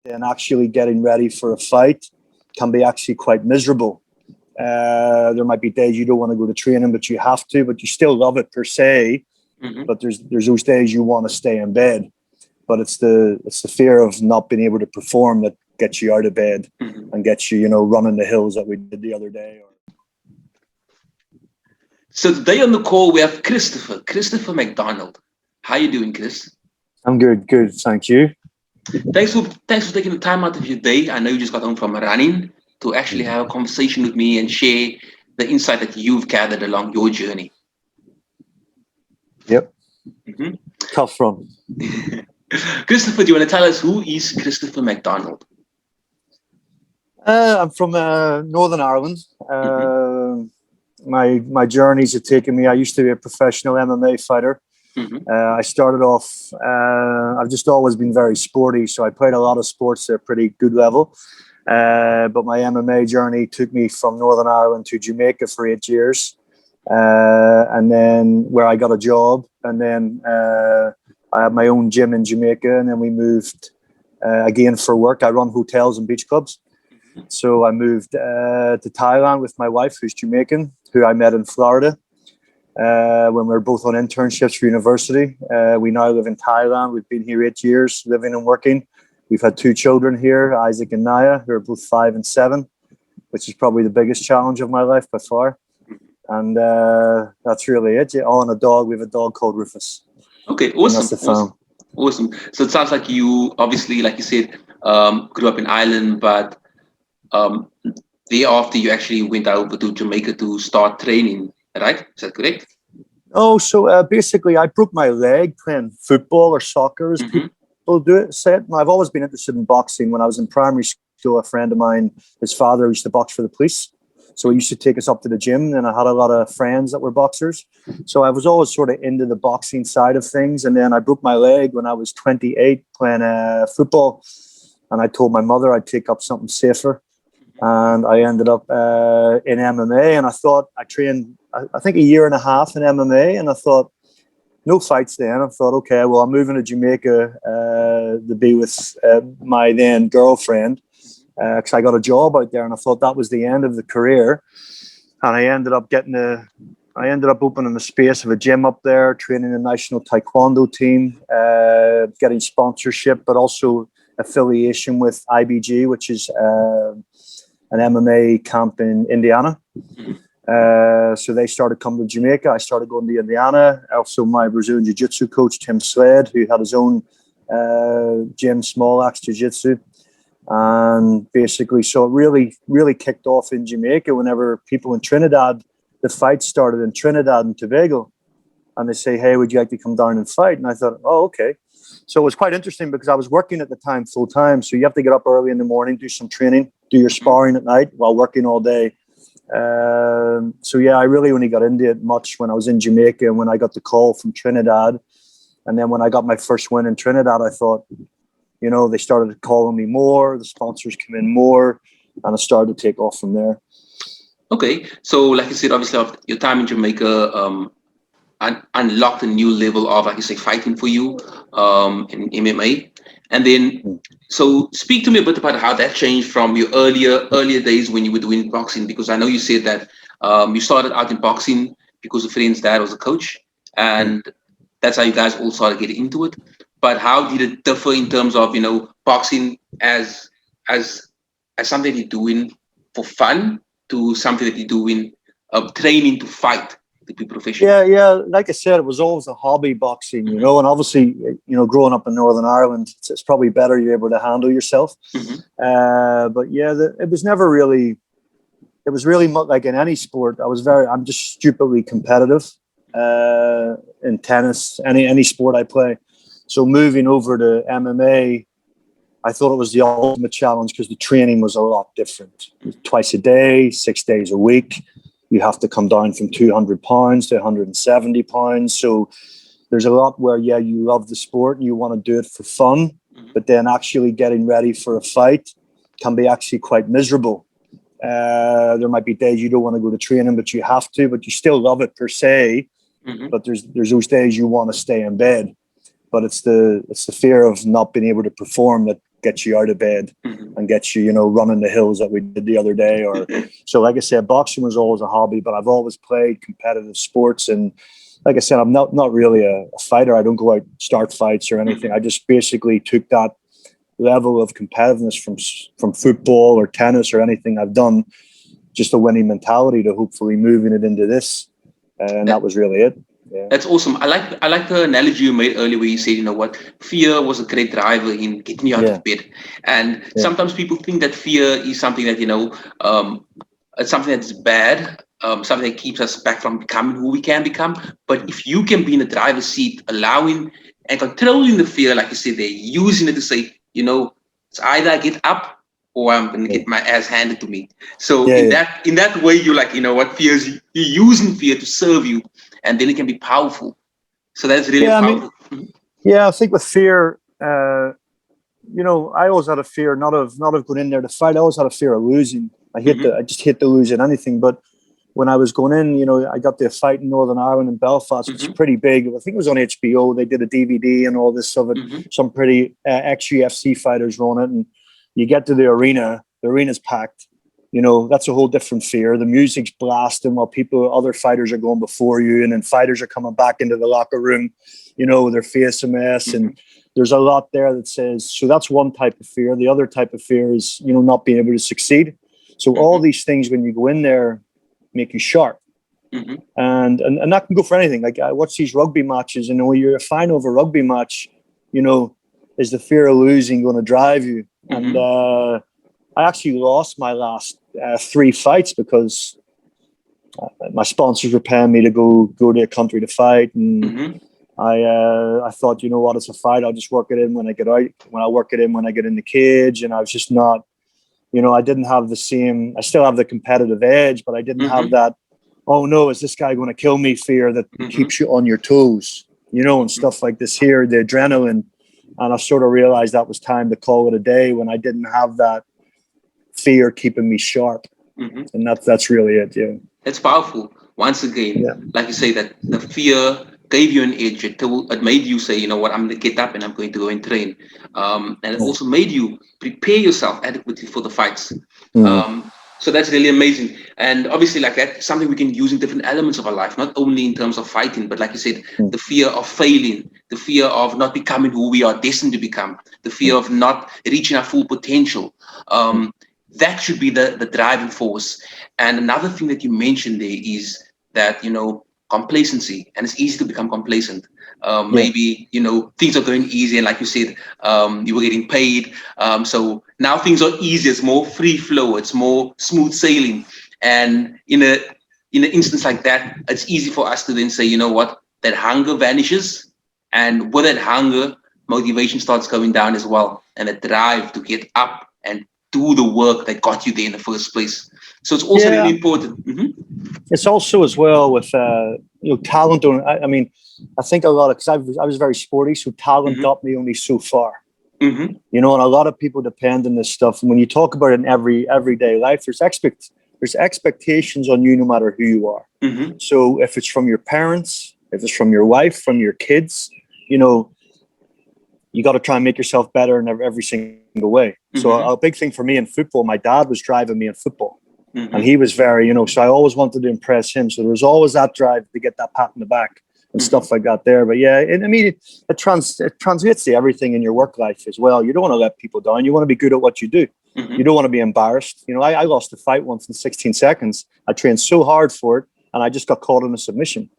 and actually getting ready for a fight can be actually quite miserable. There might be days you don't want to go to training, but you have to, but you still love it per se. But there's those days you want to stay in bed, but it's the fear of not being able to perform that gets you out of bed and gets you, running the hills that we did the other day. So today on the call we have Christopher McDonald. How you doing, Chris? I'm good, thank you. Thanks for taking the time out of your day. I know you just got home from running to actually have a conversation with me and share the insight that you've gathered along your journey. Yep. Tough run. Christopher, do you want to tell us who is Christopher McDonald? I'm from Northern Ireland. My journeys have taken me. I used to be a professional MMA fighter. I started off, I've just always been very sporty, so I played a lot of sports at a pretty good level. But my MMA journey took me from Northern Ireland to Jamaica for 8 years. And then where I got a job, and then I had my own gym in Jamaica, and then we moved again for work. I run hotels and beach clubs. So I moved to Thailand with my wife, who's Jamaican, who I met in Florida. When we were both on internships for university. We now live in Thailand. We've been here 8 years, living and working. We've had 2 children here, Isaac and Naya, who are both 5 and 7, which is probably the biggest challenge of my life by far. And that's really it. All in a dog. We have a dog called Rufus. Okay, awesome. So it sounds like you, obviously, like you said, grew up in Ireland, but thereafter you actually went over to Jamaica to start training. Right? Is that correct? Oh, so basically I broke my leg playing football or soccer, as people do it. I've always been interested in boxing. When I was in primary school, a friend of mine, his father used to box for the police. So he used to take us up to the gym, and I had a lot of friends that were boxers. So I was always sort of into the boxing side of things. And then I broke my leg when I was 28 playing football. And I told my mother I'd take up something safer. And I ended up in MMA, and I thought I trained, I think, 1.5 years in MMA, and I thought, no fights then. I thought, okay, well, I'm moving to Jamaica to be with my then girlfriend because I got a job out there, and I thought that was the end of the career. And I ended up opening the space of a gym up there, training a national taekwondo team, getting sponsorship, but also affiliation with IBG, which is an MMA camp in Indiana. So they started coming to Jamaica. I started going to Indiana. Also, my Brazilian Jiu-Jitsu coach, Tim Sled, who had his own gym, Small Axe Jiu-Jitsu. And basically, so it really, really kicked off in Jamaica whenever people in Trinidad, the fights started in Trinidad and Tobago. And they say, hey, would you like to come down and fight? And I thought, oh, okay. So it was quite interesting because I was working at the time full time. So you have to get up early in the morning, do some training, do your sparring at night while working all day. So yeah, I really only got into it much when I was in Jamaica and when I got the call from Trinidad. And then when I got my first win in Trinidad, I thought, they started calling me more, the sponsors came in more, and I started to take off from there. Okay. So like you said, obviously your time in Jamaica unlocked a new level of, like you say, fighting for you in MMA. And then, so speak to me a bit about how that changed from your earlier days when you were doing boxing, because I know you said that you started out in boxing because a friend's dad was a coach, and that's how you guys all started getting into it. But how did it differ in terms of, boxing as something that you're doing for fun to something that you're doing training to fight? To be professional. Yeah. Like I said, it was always a hobby, boxing, and obviously, growing up in Northern Ireland, it's probably better you're able to handle yourself. But yeah, it was really like in any sport. I'm just stupidly competitive in tennis, any sport I play. So moving over to MMA, I thought it was the ultimate challenge because the training was a lot different. Twice a day, 6 days a week. You have to come down from 200 pounds to 170 pounds. So there's a lot where, you love the sport and you want to do it for fun, but then actually getting ready for a fight can be actually quite miserable. There might be days you don't want to go to training, but you have to, but you still love it per se. But there's those days you want to stay in bed. But it's the fear of not being able to perform that get you out of bed Mm-hmm. and get you, you know, running the hills that we did the other day. Or so, like I said, boxing was always a hobby, but I've always played competitive sports. And like I said, I'm not really a fighter. I don't go out and start fights or anything. I just basically took that level of competitiveness from football or tennis or anything I've done, just a winning mentality to hopefully moving it into this. And that was really it. Yeah. That's awesome. I like the analogy you made earlier where you said, you know what, fear was a great driver in getting you out of bed. And sometimes people think that fear is something that, you know, it's something that's bad, something that keeps us back from becoming who we can become. But if you can be in the driver's seat, allowing and controlling the fear, like you said, they're using it to say, you know, it's either I get up or I'm going to get my ass handed to me. So in that way, you're like, you know what, you're using fear to serve you, and then it can be powerful. So that's really powerful. I mean, I think with fear, you know, I always had a fear not of going in there to fight. I always had a fear of losing. I just hate to lose in anything. But when I was going in, you know, I got to a fight in Northern Ireland in Belfast. It's pretty big. I think it was on HBO. They did a DVD and all this of it. Some pretty ex-UFC fighters were on it. And you get to the arena. The arena's packed. You know, that's a whole different fear. The music's blasting while other fighters are going before you, and then fighters are coming back into the locker room, you know, with their face a mess. And there's a lot there that says, so that's one type of fear. The other type of fear is, you know, not being able to succeed. So all these things, when you go in there, make you sharp. And that can go for anything. Like I watch these rugby matches, and when you're a final of a rugby match, you know, is the fear of losing going to drive you? And I actually lost my last 3 fights because my sponsors were paying me to go to a country to fight, and I thought, you know what, it's a fight. I'll just work it in when I get out. When I work it in when I get in the cage, and I was just not, you know, I didn't have the same. I still have the competitive edge, but I didn't have that. Oh no, is this guy going to kill me? Fear that keeps you on your toes, you know, and stuff like this here, the adrenaline. And I sort of realized that was time to call it a day when I didn't have that fear keeping me sharp. And that's really it. Yeah. It's powerful. Once again, like you say, that the fear gave you an edge. It made you say, you know what, I'm going to get up and I'm going to go and train. And it also made you prepare yourself adequately for the fights. So that's really amazing. And obviously, like that's something we can use in different elements of our life, not only in terms of fighting, but like you said, the fear of failing, the fear of not becoming who we are destined to become, the fear of not reaching our full potential. That should be the driving force. And another thing that you mentioned there is that, you know, complacency, and it's easy to become complacent. Maybe, you know, things are going easy, and like you said, you were getting paid. So now things are easy. It's more free flow. It's more smooth sailing. And in an instance like that, it's easy for us to then say, you know what, that hunger vanishes, and with that hunger, motivation starts going down as well, and a drive to get up and do the work that got you there in the first place. So it's also really important. It's also as well with you know, talent. I mean, I think a lot of, because I was very sporty, so talent got me only so far. You know, and a lot of people depend on this stuff. And when you talk about it in everyday life, there's expectations on you no matter who you are. So if it's from your parents, if it's from your wife, from your kids, you know, you got to try and make yourself better in every single way. So a big thing for me in football, my dad was driving me in football. And he was very, you know, so I always wanted to impress him. So there was always that drive to get that pat in the back and stuff like that there. But yeah, I mean, it translates to everything in your work life as well. You don't want to let people down. You want to be good at what you do. You don't want to be embarrassed. You know, I lost a fight once in 16 seconds. I trained so hard for it, and I just got caught in a submission.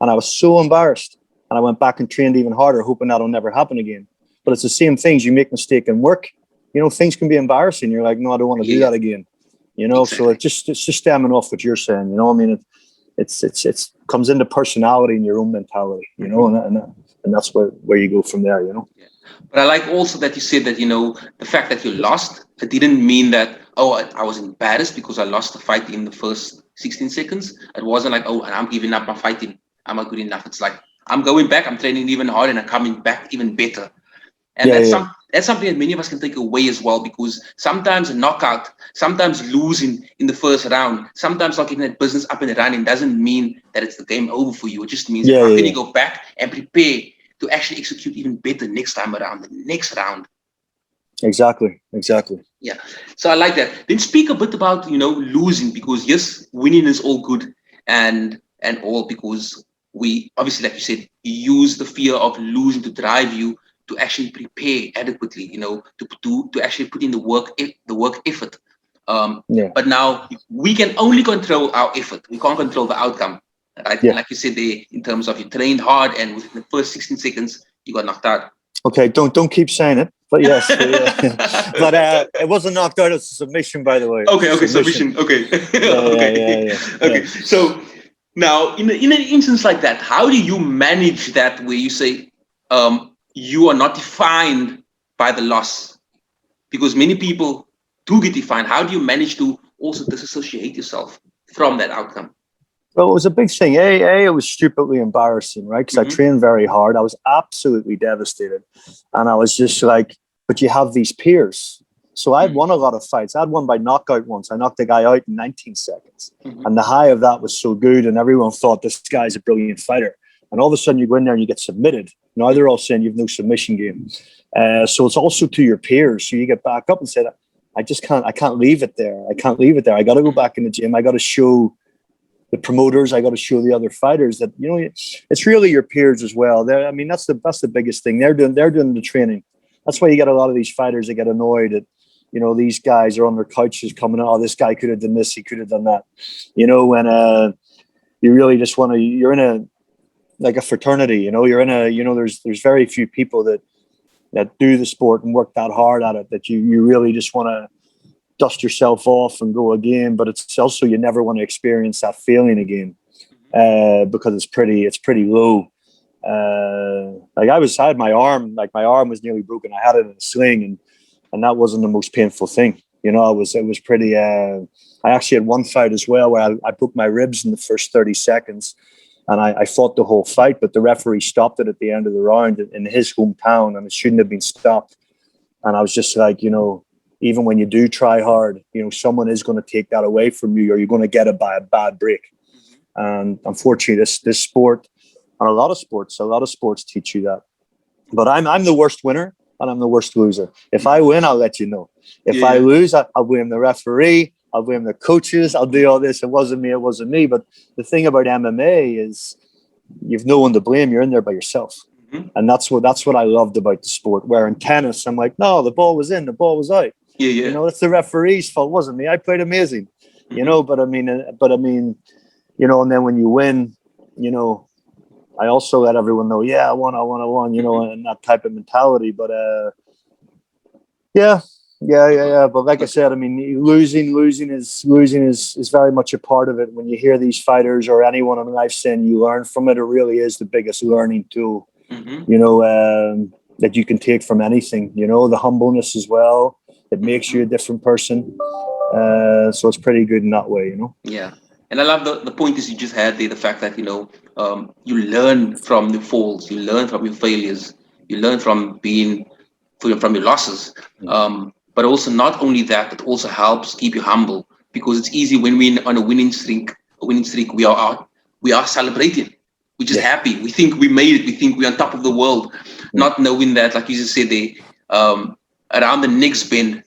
And I was so embarrassed. And I went back and trained even harder, hoping that'll never happen again. But it's the same things. You make a mistake in work, you know, things can be embarrassing. You're like, no, I don't want to do that again. You know, so it's just stemming off what you're saying. You know, I mean, it's comes into personality and your own mentality. You know, and that's where you go from there. You know. But I like also that you said that, you know, the fact that you lost, it didn't mean that, oh, I was embarrassed because I lost the fight in the first 16 seconds. It wasn't like, oh, and I'm giving up my fighting. I'm not good enough. It's like, I'm going back, I'm training even harder, and I'm coming back even better. And that's something that many of us can take away as well, because sometimes a knockout, sometimes losing in the first round, sometimes not getting that business up and running doesn't mean that it's the game over for you. It just means how can you go back and prepare to actually execute even better next time around, the next round. Exactly. Yeah. So I like that. Then speak a bit about, losing, because yes, winning is all good and all, because we obviously, like you said, use the fear of losing to drive you to actually prepare adequately, to actually put in the work effort. Yeah. But now we can only control our effort. We can't control the outcome. Right? Yeah. And like you said, in terms of you trained hard and within the first 16 seconds, you got knocked out. Okay, don't keep saying it, but yes, but it wasn't knocked out; it's a submission, by the way. Okay, submission. Okay, okay, Yeah. okay. So now, in an instance like that, how do you manage that, where you say you are not defined by the loss? Because many people do get defined. How do you manage to also disassociate yourself from that outcome? Well, it was a big thing. It was stupidly embarrassing, right? Because I trained very hard. I was absolutely devastated. And I was just like, but you have these peers. So I'd won a lot of fights. I'd won by knockout once. I knocked a guy out in 19 seconds. And the high of that was so good. And everyone thought this guy's a brilliant fighter. And all of a sudden you go in there and you get submitted. Now they're all saying you have no submission game. So it's also to your peers. So you get back up and say, I can't leave it there. I can't leave it there. I got to go back in the gym. I got to show the promoters, I got to show the other fighters that, it's really your peers as well. That's the biggest thing. They're doing the training. That's why you get a lot of these fighters that get annoyed at, these guys are on their couches coming, oh, this guy could have done this, he could have done that. When you really just want to, you're in a fraternity, you're in there's very few people that do the sport and work that hard at it, that you really just want to dust yourself off and go again. But it's also, you never want to experience that feeling again, because it's pretty low. I had my arm was nearly broken. I had it in a sling, and that wasn't the most painful thing. It was pretty, I actually had one fight as well where I broke my ribs in the first 30 seconds, and I fought the whole fight, but the referee stopped it at the end of the round in his hometown, and it shouldn't have been stopped. And I was just like, even when you do try hard, someone is going to take that away from you, or you're going to get it by a bad break. And unfortunately, this sport, and a lot of sports teach you that. But I'm the worst winner and I'm the worst loser. If I win, I'll let you know. If I lose, I'll blame the referee, I'll blame the coaches, I'll do all this. It wasn't me. But the thing about MMA is you've no one to blame. You're in there by yourself. And that's what I loved about the sport. Where in tennis, I'm like, no, the ball was in, the ball was out. Yeah. That's the referee's fault. It wasn't me. I played amazing. But I mean, and then when you win, I also let everyone know, I won, and that type of mentality. But yeah. But like I said, losing is very much a part of it. When you hear these fighters or anyone in life saying you learn from it, it really is the biggest learning tool, that you can take from anything. The humbleness as well. It makes you a different person. So it's pretty good in that way, Yeah. And I love the point is you just had there, the fact that, you learn from the falls, you learn from your failures, you learn from from your losses. But also not only that, it also helps keep you humble, because it's easy when we're on a winning streak, we are celebrating. We're just happy. We think we made it. We think we're on top of the world, not knowing that, like you just said, around the next bend,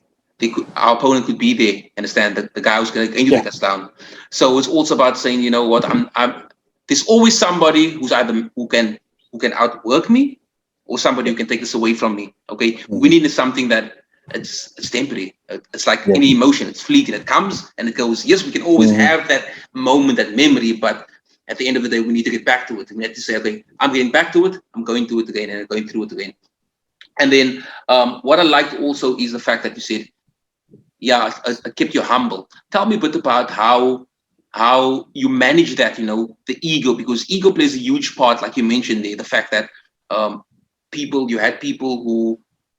our opponent could be there. Understand that the guy who's going to take us down. So it's also about saying, you know what, there's always somebody who can outwork me, or somebody who can take this away from me. Okay, winning is something that it's temporary. It's like any emotion. It's fleeting. It comes and it goes. Yes, we can always have that moment, that memory, but at the end of the day, we need to get back to it. We have to say, okay, I'm getting back to it. I'm going to it again and going through it again. And then what I liked also is the fact that you said, I kept you humble. Tell me a bit about how you manage that, the ego, because ego plays a huge part, like you mentioned there, the fact that you had people who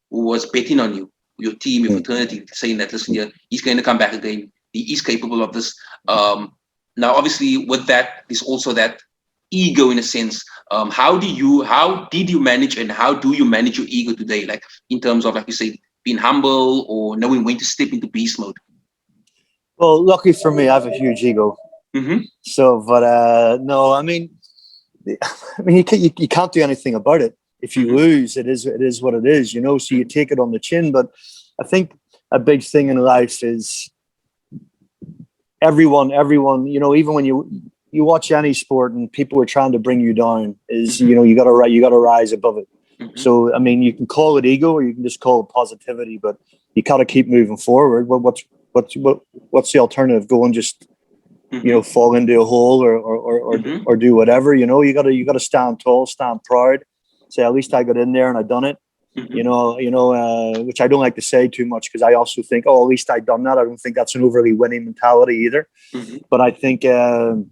was betting on you, your team, your fraternity, saying that, listen, he's going to come back again. He is capable of this. Now, obviously, with that, there's also that ego in a sense. How did you manage, and how do you manage your ego today? Like in terms of, like you say, being humble or knowing when to step into beast mode. Well, lucky for me, I have a huge ego. So, but no, you can't do anything about it. If you lose, it is what it is, So you take it on the chin. But I think a big thing in life is everyone, even when you watch any sport and people are trying to bring you down, is, you got to rise above it. So, I mean, you can call it ego or you can just call it positivity, but you got to keep moving forward. What's the alternative? Go and just, fall into a hole or do whatever, you got to stand tall, stand proud, say, at least I got in there and I done it. Which I don't like to say too much because I also think, at least I done that. I don't think that's an overly winning mentality either. But I think you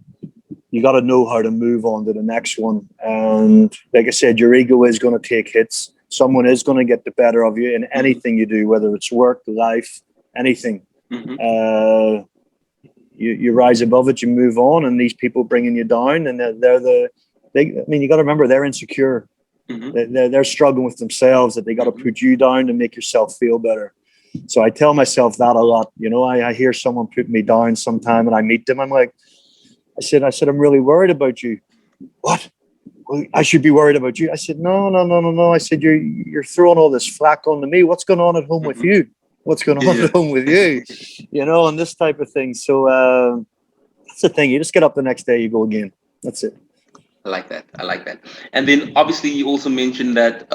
got to know how to move on to the next one. And like I said, your ego is going to take hits. Someone is going to get the better of you in anything you do, whether it's work, life, anything. You rise above it, you move on, and these people bringing you down, and you got to remember they're insecure. They're struggling with themselves, that they got to put you down to make yourself feel better. So I tell myself that a lot. I hear someone put me down sometime and I meet them. I'm like, I said, I'm really worried about you. What? Well, I should be worried about you. I said, no. I said, you're throwing all this flack onto me. What's going on at home with you? What's going on at home with you? And this type of thing. So that's the thing. You just get up the next day, you go again. That's it. I like that. And then obviously you also mentioned that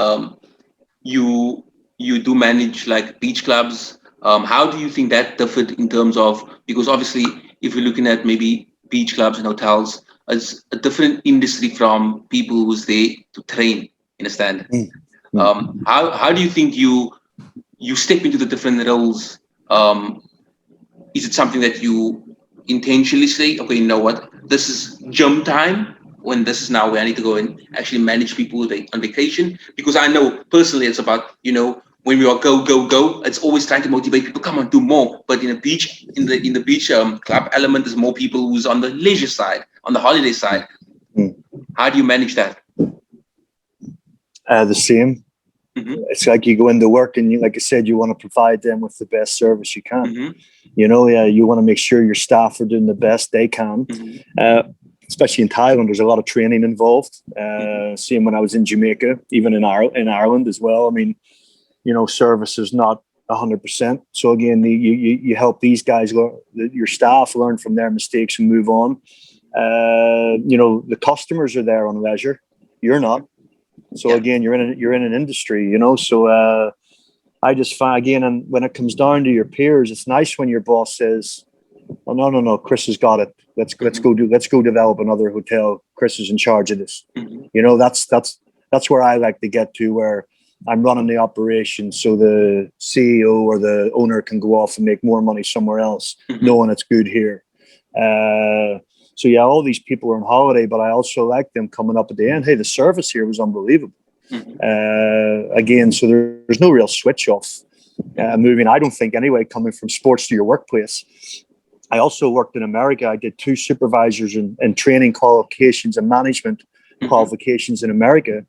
you do manage like beach clubs. How do you think that differed in terms of, because obviously if you're looking at maybe beach clubs and hotels, it's a different industry from people who's there to train, understand? How do you think you step into the different roles? Is it something that you intentionally say, okay, you know what, this is gym time, when this is now where I need to go and actually manage people on vacation? Because I know personally it's about, when we are go, it's always trying to motivate people, come on, do more. But in the beach club element, there's more people who's on the leisure side, on the holiday side. How do you manage that? The same. It's like you go into work and like I said, you want to provide them with the best service you can. You want to make sure your staff are doing the best they can. Especially in Thailand, there's a lot of training involved. Same when I was in Jamaica, even in Ireland as well. I mean, service is not 100%. So again, you help these guys, your staff, learn from their mistakes and move on. The customers are there on leisure. You're not. So again, you're in an industry. So I just find, again, and when it comes down to your peers, it's nice when your boss says, "Oh, no, Chris has got it. Let's go develop another hotel. Chris is in charge of this." That's where I like to get to, where I'm running the operation, so the CEO or the owner can go off and make more money somewhere else, knowing it's good here. So yeah, all these people are on holiday, but I also like them coming up at the end. Hey, the service here was unbelievable. Again, so there's no real switch off. Moving, I don't think anyway, coming from sports to your workplace. I also worked in America. I did 2 supervisors and training qualifications and management qualifications in America.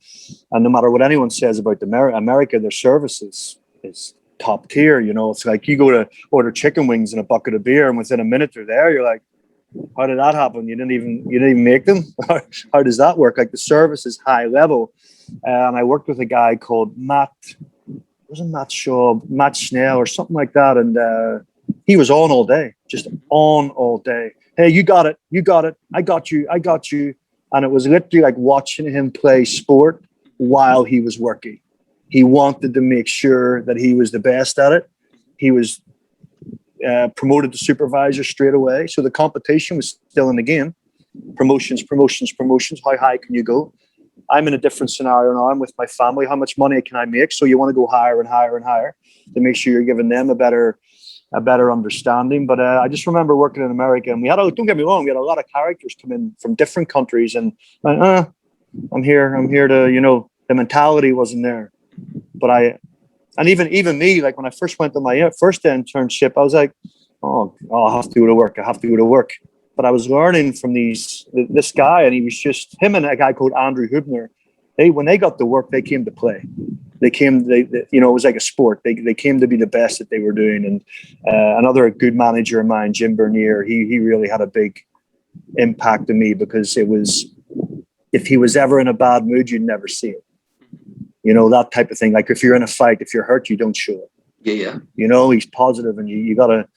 And no matter what anyone says about America, their services is top tier. It's like you go to order chicken wings and a bucket of beer, and within a minute they're there. You're like, how did that happen? You didn't even make them. How does that work? Like, the service is high level. And I worked with a guy called Matt Schnell or something like that. And he was on all day, just on all day. Hey, you got it. I got you. And it was literally like watching him play sport while he was working. He wanted to make sure that he was the best at it. He was promoted to supervisor straight away. So the competition was still in the game. Promotions. How high can you go? I'm in a different scenario now. I'm with my family. How much money can I make? So you want to go higher and higher and higher to make sure you're giving them a better understanding. But I just remember working in America, and don't get me wrong, we had a lot of characters come in from different countries, and I'm here to, the mentality wasn't there. But even me, like when I first went to my first internship, I was like, oh, I have to go to work. But I was learning from this guy, and he was just, him and a guy called Andrew Hubner. When they got to work, they came to play. It was like a sport. They came to be the best that they were doing. And another good manager of mine, Jim Bernier, he really had a big impact on me, because it was, if he was ever in a bad mood, you'd never see it. That type of thing. Like if you're in a fight, if you're hurt, you don't show it. Yeah. You know, he's positive, and you gotta,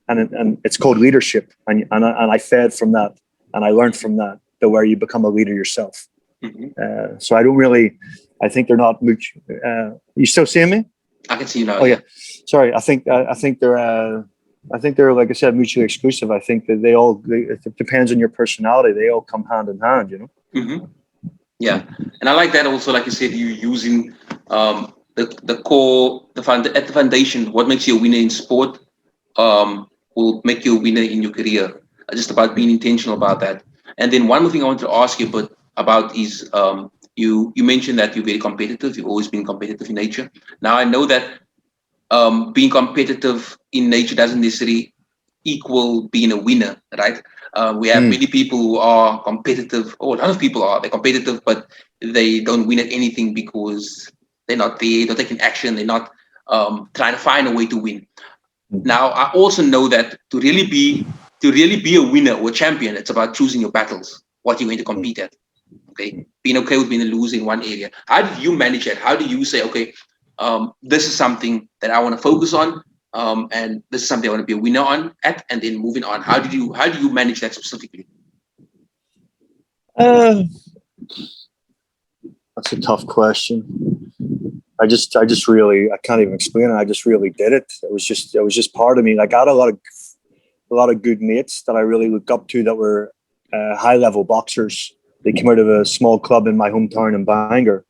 and it's called leadership, and I fed from that, and I learned from that to where you become a leader yourself. So I think they're not much. You still seeing me? I can see you now. Oh yeah. Sorry. I think they're like I said, mutually exclusive. I think that it depends on your personality. They all come hand in hand, you know? Yeah. And I like that also, like you said, you using the core, at the foundation, what makes you a winner in sport will make you a winner in your career. Just about being intentional about that. And then one more thing I want to ask you about is you mentioned that you're very competitive. You've always been competitive in nature. Now I know that being competitive in nature doesn't necessarily equal being a winner, right? We have many people who are competitive, or a lot of people are, they're competitive, but they don't win at anything because they're not there, they're taking action, they're not trying to find a way to win. Now, I also know that to really be a winner or a champion, it's about choosing your battles, what you're going to compete at. Okay, being okay with being a loser in one area. How do you manage that? How do you say, okay, this is something that I want to focus on, and this is something I want to be a winner and then moving on. How do you manage that specifically? That's a tough question. I can't even explain it. I just really did it. It was just part of me. Like, I had a lot of good mates that I really looked up to that were high level boxers. They came out of a small club in my hometown in Bangor.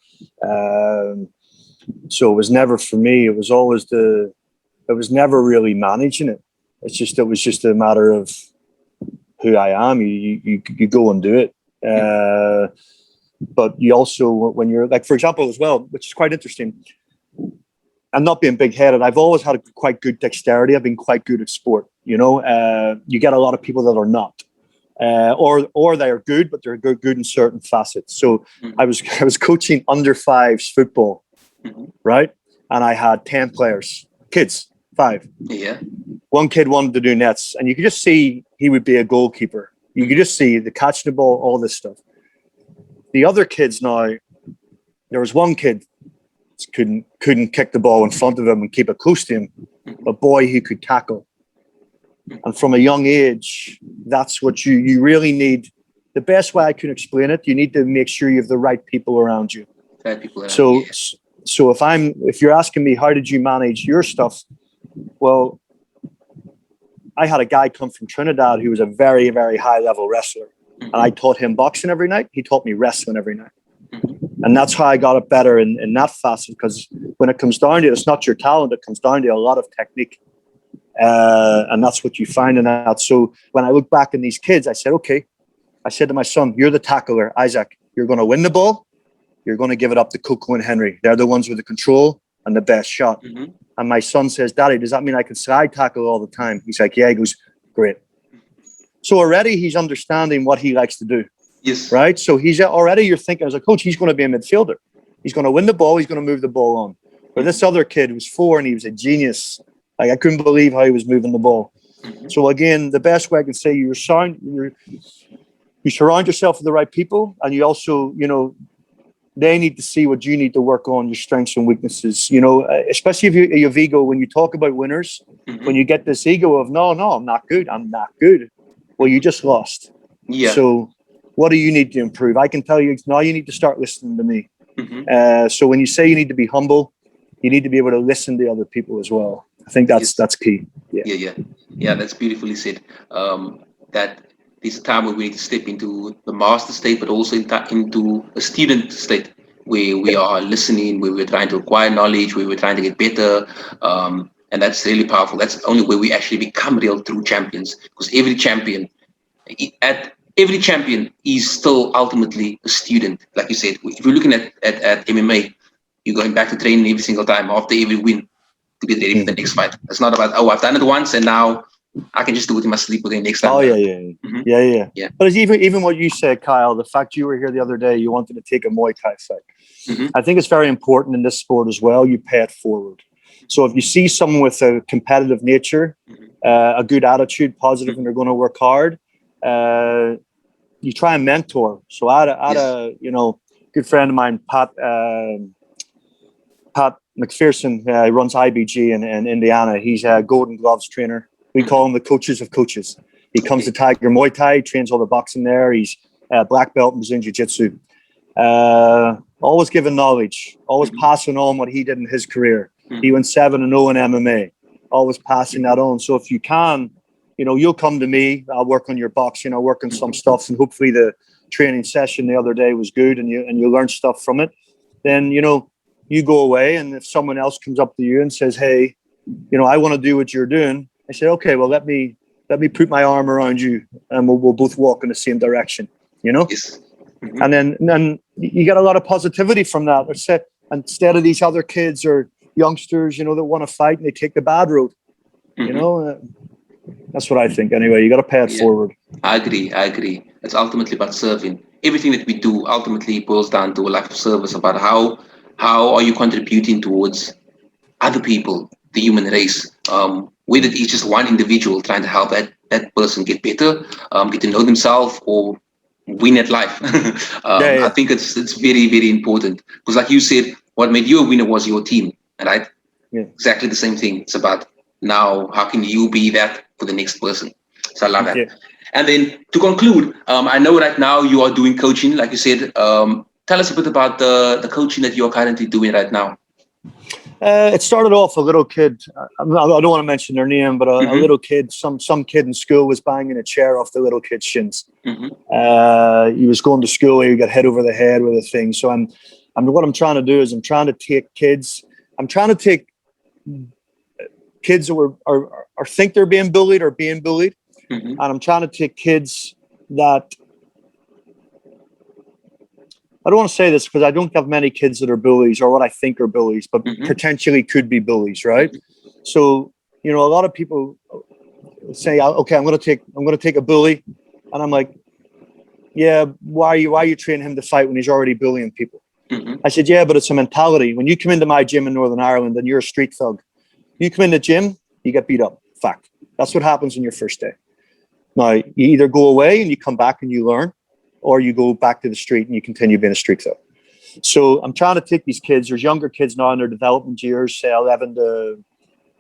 So it was never for me. It was never really managing it. It was just a matter of who I am. You go and do it. But you also, when you're like, for example, as well, which is quite interesting, I'm not being big headed. I've always had quite good dexterity. I've been quite good at sport. You know, you get a lot of people that are not. Or they are good, but they're good in certain facets. So I was coaching under fives football, right? And I had 10 players, kids, 5. Yeah. One kid wanted to do nets, and you could just see he would be a goalkeeper. You could just see the catching the ball, all this stuff. The other kids now, there was one kid couldn't kick the ball in front of him and keep it close to him, but boy, he could tackle. And from a young age, that's what you really need. The best way I can explain it, you need to make sure you have the right people around you. So if you're asking me, how did you manage your stuff? Well, I had a guy come from Trinidad who was a very, very high level wrestler. And I taught him boxing every night. He taught me wrestling every night. And that's how I got it better in that facet, because when it comes down to it, it's not your talent. It comes down to a lot of technique. And that's what you find in that. So when I look back in these kids, I said, okay, I said to my son, you're the tackler, Isaac. You're going to win the ball. You're going to give it up to Coco and Henry. They're the ones with the control and the best shot. And my son says, Daddy, does that mean I can slide tackle all the time? He's like, yeah. He goes, great. So already he's understanding what he likes to do. Yes. Right. So you're thinking as a coach, he's going to be a midfielder. He's going to win the ball. He's going to move the ball on. But this other kid was 4 and he was a genius. Like, I couldn't believe how he was moving the ball. So again, the best way I can say you surround yourself with the right people, and you also, they need to see what you need to work on, your strengths and weaknesses, especially if you have ego. When you talk about winners, when you get this ego of, no, I'm not good. Well, you just lost. Yeah. So what do you need to improve? I can tell you now, you need to start listening to me. So when you say you need to be humble, you need to be able to listen to other people as well. I think that's key. Yeah, that's beautifully said. That there's a time where we need to step into the master state, but also into a student state where we are listening, where we're trying to acquire knowledge, where we're trying to get better. And that's really powerful. That's the only way we actually become real true champions, because every champion is still ultimately a student. Like you said, if you're looking at MMA, you're going back to training every single time after every win to get ready for the next fight. It's not about, I've done it once and now I can just do it in my sleep again next time. Oh yeah. But it's even what you said, Kyle, the fact you were here the other day, you wanted to take a Muay Thai fight. I think it's very important in this sport as well. You pay it forward. So if you see someone with a competitive nature, a good attitude, positive, and they're going to work hard, you try and mentor. So I had a good friend of mine, Pat McPherson runs IBG in Indiana. He's a Golden Gloves trainer. We call him the coaches of coaches. He comes to Tiger Muay Thai, trains all the boxing there. He's black belt in Brazilian Jiu-Jitsu. Always giving knowledge, always passing on what he did in his career. He went 7-0 in MMA, always passing that on. So if you can, you'll come to me. I'll work on your boxing. I'll work on some stuff, and hopefully the training session the other day was good, and you learn stuff from it. Then you go away, and if someone else comes up to you and says, "Hey, I want to do what you're doing," I say, "Okay, well let me put my arm around you, and we'll both walk in the same direction." Yes. And then you get a lot of positivity from that. Instead of these other kids or youngsters, that want to fight and they take the bad road. That's what I think. Anyway, you got to pay it forward. I agree. It's ultimately about serving. Everything that we do ultimately boils down to a life of service. About how are you contributing towards other people, the human race. Whether it's just one individual trying to help that person get better, get to know themselves, or win at life. I think it's very, very important, because like you said, what made you a winner was your team, right? Exactly the same thing. It's about now, how can you be that for the next person? So I love that. And then to conclude, I know right now you are doing coaching, like you said. Tell us a bit about the coaching that you're currently doing right now. It started off a little kid. I don't want to mention their name, but a little kid. Some kid in school was banging a chair off the little kid's shins. He was going to school. He got hit over the head with a thing. So what I'm trying to do is I'm trying to take kids. I'm trying to take kids who are think they're being bullied or being bullied, and I'm trying to take kids that. I don't want to say this because I don't have many kids that are bullies or what I think are bullies, but potentially could be bullies, right? So, a lot of people say, okay, I'm going to take a bully. And I'm like, yeah, why are you training him to fight when he's already bullying people? I said, yeah, but it's a mentality. When you come into my gym in Northern Ireland and you're a street thug, you come in the gym, you get beat up. Fact. That's what happens on your first day. Now, you either go away and you come back and you learn, or you go back to the street and you continue being a street thug. So I'm trying to take these kids. There's younger kids now in their development years, say 11 to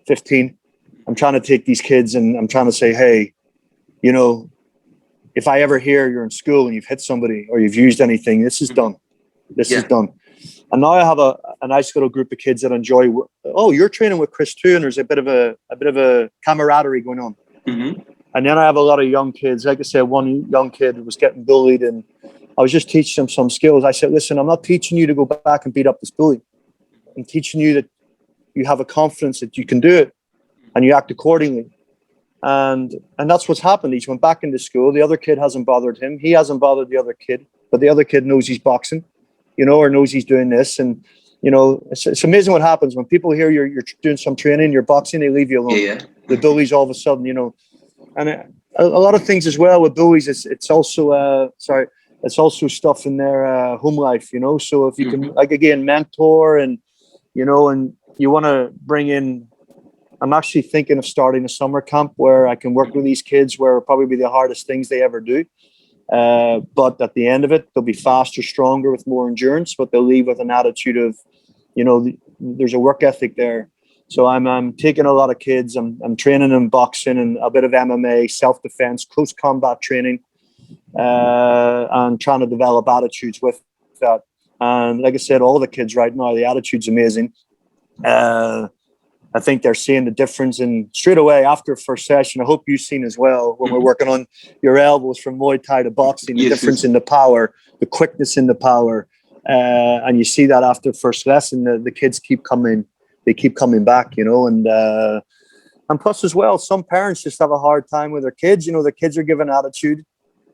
15. I'm trying to take these kids and I'm trying to say, hey, if I ever hear you're in school and you've hit somebody or you've used anything, this is done. This is done. And now I have a nice little group of kids that enjoy. Oh, you're training with Chris too, and there's a bit of a camaraderie going on. And then I have a lot of young kids. Like I said, one young kid was getting bullied, and I was just teaching him some skills. I said, listen, I'm not teaching you to go back and beat up this bully. I'm teaching you that you have a confidence that you can do it, and you act accordingly. And that's what's happened. He's went back into school. The other kid hasn't bothered him. He hasn't bothered the other kid, but the other kid knows he's boxing, or knows he's doing this. And, it's amazing what happens when people hear you're doing some training, you're boxing, they leave you alone. The bullies all of a sudden, and a lot of things as well with bullies. It's also stuff in their home life, So if you can, like again, mentor and and you want to bring in. I'm actually thinking of starting a summer camp where I can work with these kids, where it'll probably be the hardest things they ever do. But at the end of it, they'll be faster, stronger, with more endurance. But they'll leave with an attitude of, there's a work ethic there. So I'm taking a lot of kids. I'm training them boxing and a bit of MMA, self-defense, close combat training, and trying to develop attitudes with that. And like I said, all the kids right now, the attitude's amazing. I think they're seeing the difference in straight away after first session. I hope you've seen as well when we're working on your elbows from Muay Thai to boxing, the difference in the power, the quickness in the power. And you see that after first lesson, the kids keep coming. They keep coming back, and plus as well, some parents just have a hard time with their kids. The kids are given attitude,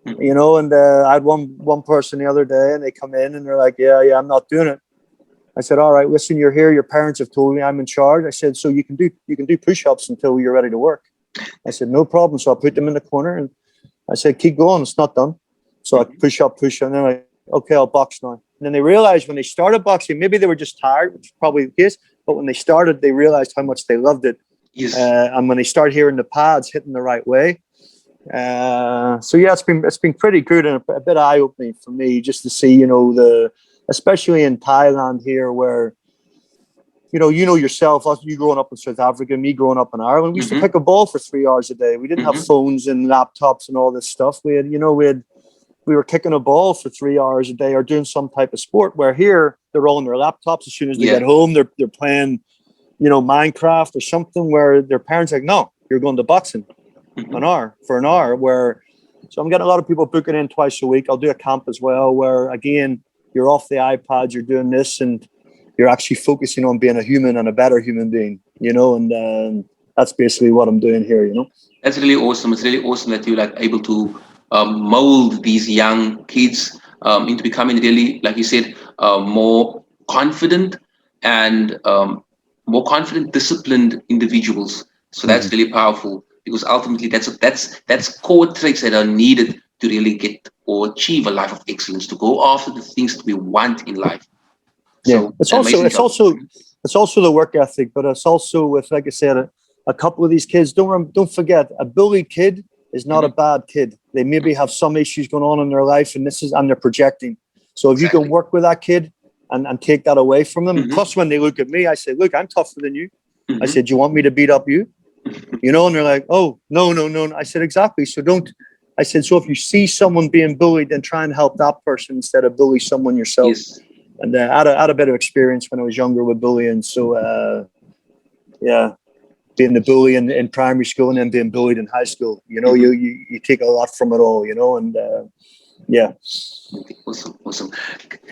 and I had one person the other day, and they come in and they're like, yeah, I'm not doing it. I said, all right, listen, you're here. Your parents have told me I'm in charge. I said, so you can do push-ups until you're ready to work. I said, no problem. So I put them in the corner and I said, keep going. It's not done. So I push up, and they're like, okay, I'll box now. And then they realized when they started boxing, maybe they were just tired, which is probably the case. But when they started, they realized how much they loved it. And when they start hearing the pads hitting the right way. So yeah, it's been pretty good and a bit eye-opening for me just to see, especially in Thailand here, where you know yourself, you growing up in South Africa, me growing up in Ireland, we used to pick a ball for 3 hours a day. We didn't have phones and laptops and all this stuff. We were kicking a ball for 3 hours a day or doing some type of sport, where here they're all on their laptops. As soon as they get home, they're playing, Minecraft or something, where their parents are like, no, you're going to boxing for an hour. So I'm getting a lot of people booking in twice a week. I'll do a camp as well, where again, you're off the iPads, you're doing this, and you're actually focusing on being a human and a better human being, and that's basically what I'm doing here, That's really awesome. It's really awesome that you're able to mold these young kids into becoming really, like you said, more confident and disciplined individuals. So that's really powerful, because ultimately that's core traits that are needed to really get or achieve a life of excellence, to go after the things that we want in life. So it's also the work ethic, but it's also with, like I said, a couple of these kids. Don't forget, a bullied kid is not a bad kid. They maybe have some issues going on in their life, and they're projecting. So if you can work with that kid and take that away from them, plus when they look at me, I say, look, I'm tougher than you. I said, do you want me to beat up you? And they're like, oh, no. I said, exactly. So so if you see someone being bullied, then try and help that person instead of bully someone yourself. Yes. And I had a bit of experience when I was younger with bullying. So, being the bully in primary school and then being bullied in high school, you take a lot from it all, and Awesome.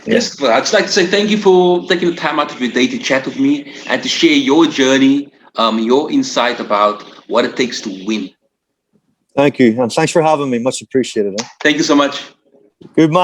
Yes, well, I'd just like to say thank you for taking the time out of your day to chat with me and to share your journey, your insight about what it takes to win. Thank you. And thanks for having me. Much appreciated. Thank you so much. Good man.